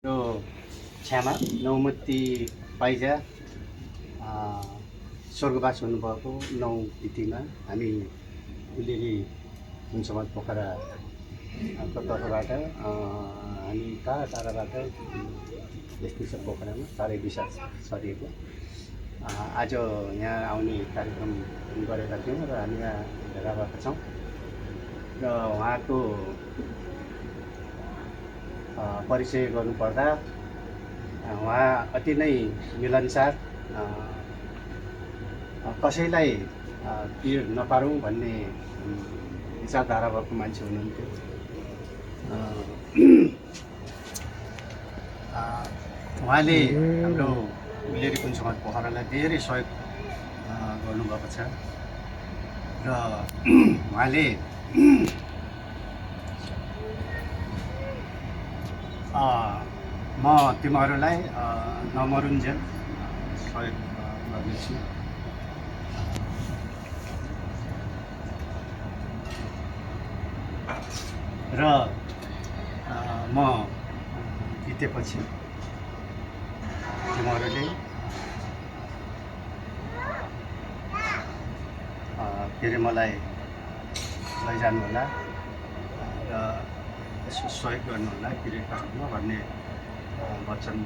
यो क्षमा नौमती पाइजा स्वर्गवास हुनुभएको 9 तिथिमा हामी उलेरी हुन्छमाज पोखराको तर्फबाट हामी टाढा टाढाबाट यस्तै छ पोखरामा साह्रै विशाल सरिएको आज यहाँ आउने कार्यक्रम गरेका थियौँ र हामी यहाँ भेला भएका छौँ र उहाँको परिचय गर्नुपर्दा उहाँ अति नै मिलनसार कसैलाई पीड नपारौँ भन्ने विचारधारा भएको मान्छे हुनुहुन्थ्यो। उहाँले हाम्रो उलेरी पुञ्चमाज पोखरालाई धेरै सहयोग गर्नुभएको छ र उहाँले म तिमीहरूलाई नमरुन्जेल सहयोग गर्नेछु र म बितेपछि तिमीहरूले फेरि मलाई लैजानु होला र यसो सहयोग गर्नुहोला फेरि कष्टमा भन्ने वचन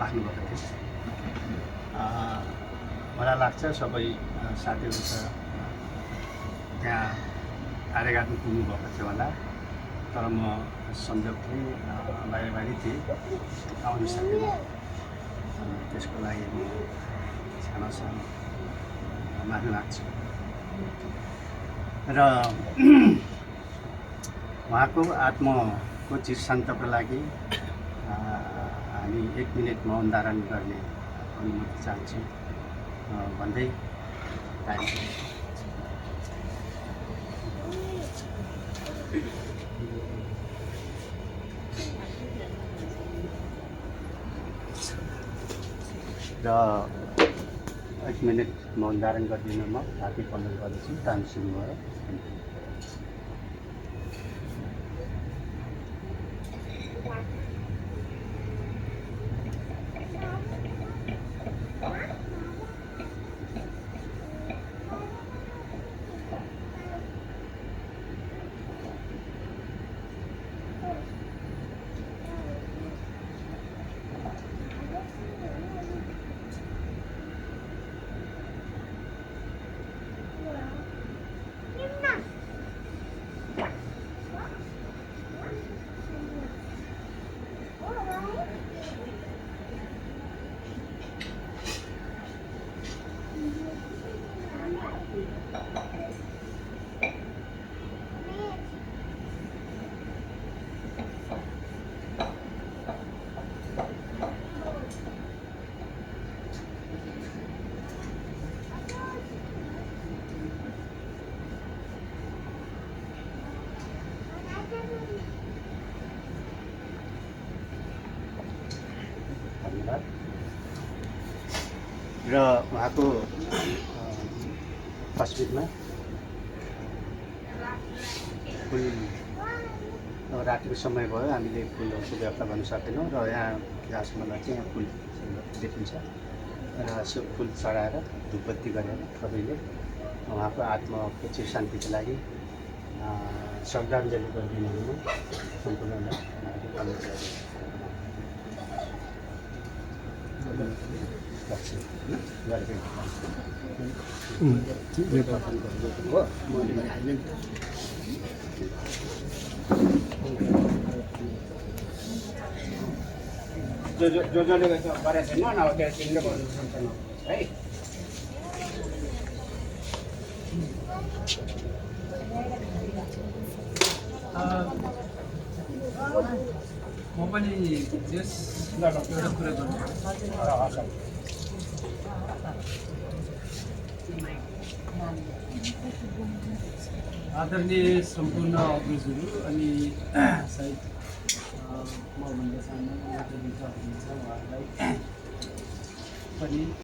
राख्नुभएको थियो। मलाई लाग्छ सबै साथीहरू त त्यहाँ कार्यक्रम पुग्नुभएको थियो होला, तर म संयोग थिएँ, बाहिर थिएँ, आउनु सकेन। त्यसको लागि म सानो माफी माग्छु र उहाँको आत्माको चिर शान्तको लागि हामी 1 मिनट मौन धारण गर्ने अनुमति चाहन्छु भन्दै र 1 मिनट मौन धारण गरिदिनुमा हार्दिक वन्दन गर्दछु। टाइम सुरु भयो। र उहाँको तस्बिरमा फुल रातिको समय भयो, हामीले फुलहरूको व्यवस्था गर्न सकेनौँ र यहाँसम्म चाहिँ यहाँ फुल देखिन्छ र सो फुल चढाएर धुपबत्ती गरेर सबैले उहाँको आत्माको चिर शान्तिको लागि श्रद्धाञ्जली गरिदिनु सम्पूर्णलाई अनुरोध जसले गरेको छैन अब त्यहाँ तिमीले गर्नु सक्छ है। म पनि यस एउटा कुरा गर्छु। आदरणीय सम्पूर्ण अग्रजहरू अनि सायद मभन्दा सानो उहाँलाई पनि